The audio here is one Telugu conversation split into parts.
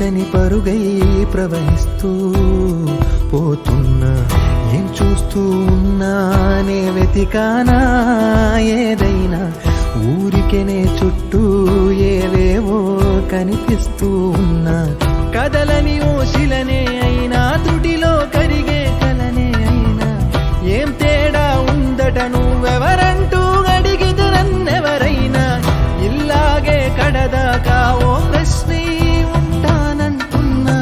తీర్చని పరుగై ప్రవహిస్తూ పోతున్నా. ఏం చూస్తూ ఉన్నానే వెతికానా ఏదైనా, ఊరికెనే చుట్టూ ఏవేవో కనిపిస్తూ ఉన్నా. కదలని ఓశిలనే అయినా, త్రుటిలో కరిగే కలనే అయినా, ఏం తేడా ఉందట నువ్వెవరంటూ అడిగితే నన్నెవరైనా. ఇల్లాగే కడదాకా ఓ ప్రశ్నే ఉంటానంటున్నా.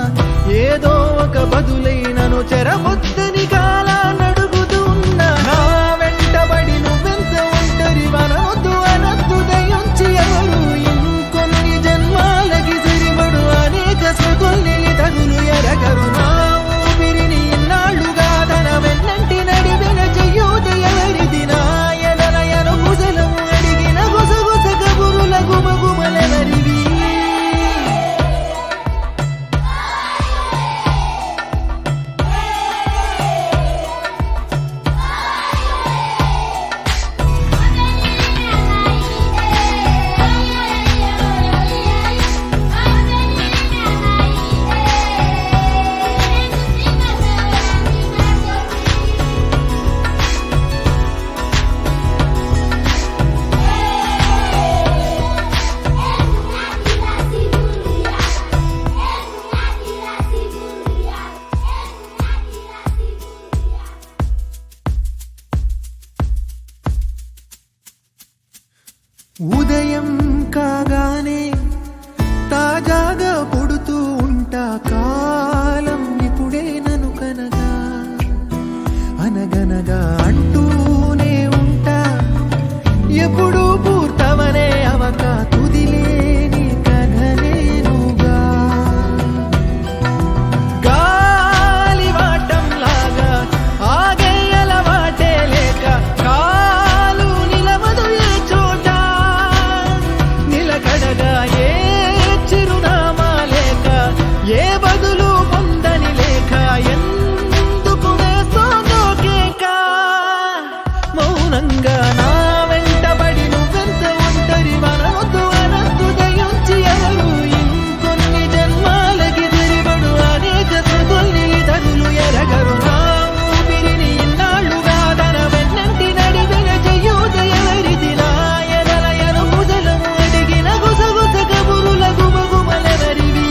ఏదో ఒక బదులైనను చెరబొద్దని కాలానడుగుతూ ఉన్నా. నా వెంటబడి నువ్వెంత ఒంటరి వనొద్దు అనద్దు దయించి ఎవరు. ఇంకొన్ని జన్మాలకి సరిపడు అనేక స్మృతుల్ని తగులు ఎరగరు. నా ఊపిరిని ఇన్నాళ్లుగా తన వెన్నంటి నడివెన చెయ్యూత ఎవరిది. నా ఎదలయను కుశలము అడిగిన గుసగుస కబురుల గుమగుమలెవరివి. ఉదయం కాగానే తాజాగా పుడుతూ ఉంటా. కాలం ఇప్పుడే నన్ను కనగా అనగనగా అంటూనే ఉంటా. ఎప్పుడూ పూర్తవనే అవక తుదిలేని కథనేనుగా. గాలి వాటంలాగా ఆగే అలవాటే లేక, కాలు నిలవదు ఏ చోట. నిలకడగా ఏ చిరునామా లేక, ఏ బదులు పొందని లేక, ఎందుకు వేస్తోందో కేక. మౌనంగా నా వెంటబడి నువ్వెంత ఒంటరి వనొద్దు అనద్దు దయించి ఎవరు. ఇంకొన్ని జన్మాలకి తిరిబడు అనేక స్మృతుల్ని తగులు ఎరగరు. నా ఊపిరిని ఇన్నాళ్లుగా తన వెన్నంటి నడివెన చెయ్యూత ఎవరిది. నా ఎదలయను కుశలము అడిగిన గుసగుస కబురుల గుమగుమలెవరివి.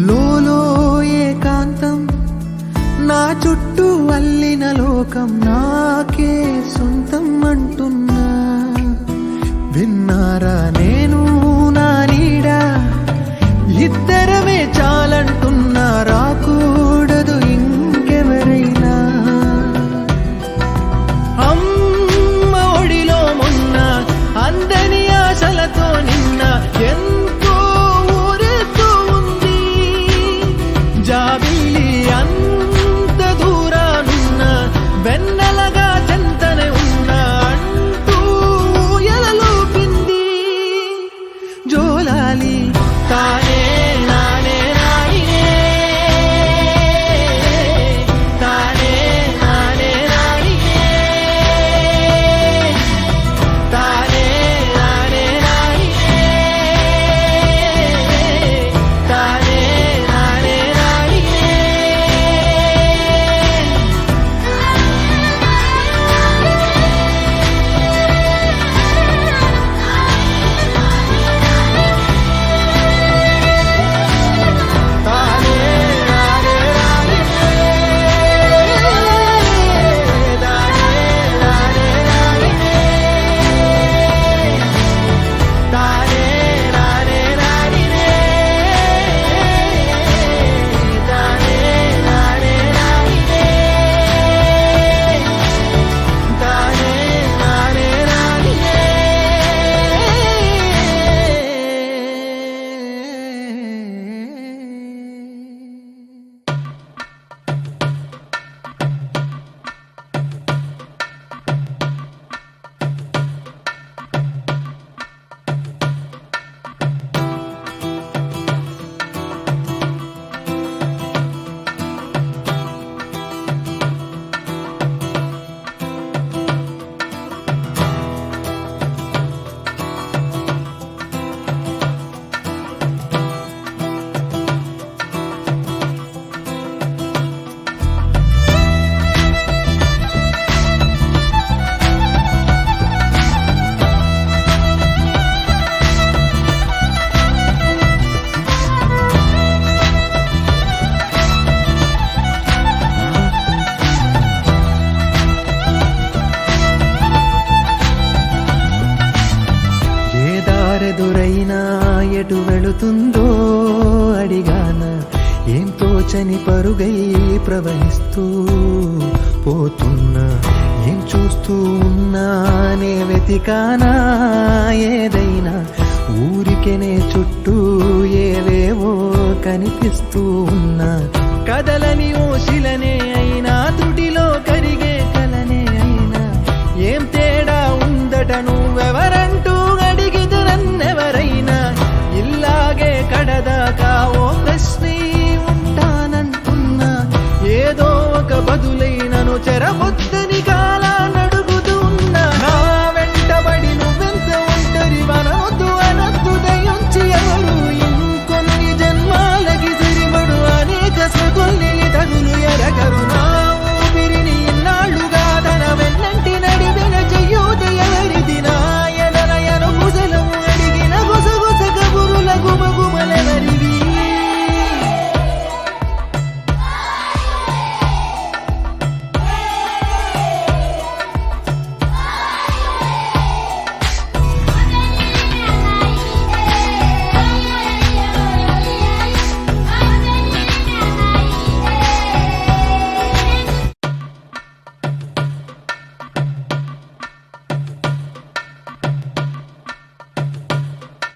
లోలో ఏకాంతం, నా చుట్టూ అల్లిన లోకం నాకే సొంతం అంటున్నా. విన్నారా నేను నా నీడా, ఇద్దరమే చాలంటున్నా. రాకూడదు ఇంకెవరైనా. అమ్మ ఒడిలో మొన్న అందని ఆశలతో నిన్న ఎంతో ఊరేస్తూ ఉంది. జాబిల్లి అంత దూరానున్న వెన్నెలగా చెంతనే ఉన్నా అంటూ ఎలలోపింది. తోచని పరుగై ప్రవహిస్తూ పోతున్నా, ఏం చూస్తూ ఉన్నానే వెతికానా ఏదైనా, ఊరికెనే చుట్టూ ఏవేవో కనిపిస్తూ ఉన్నా, కదలని ఓ శిలనే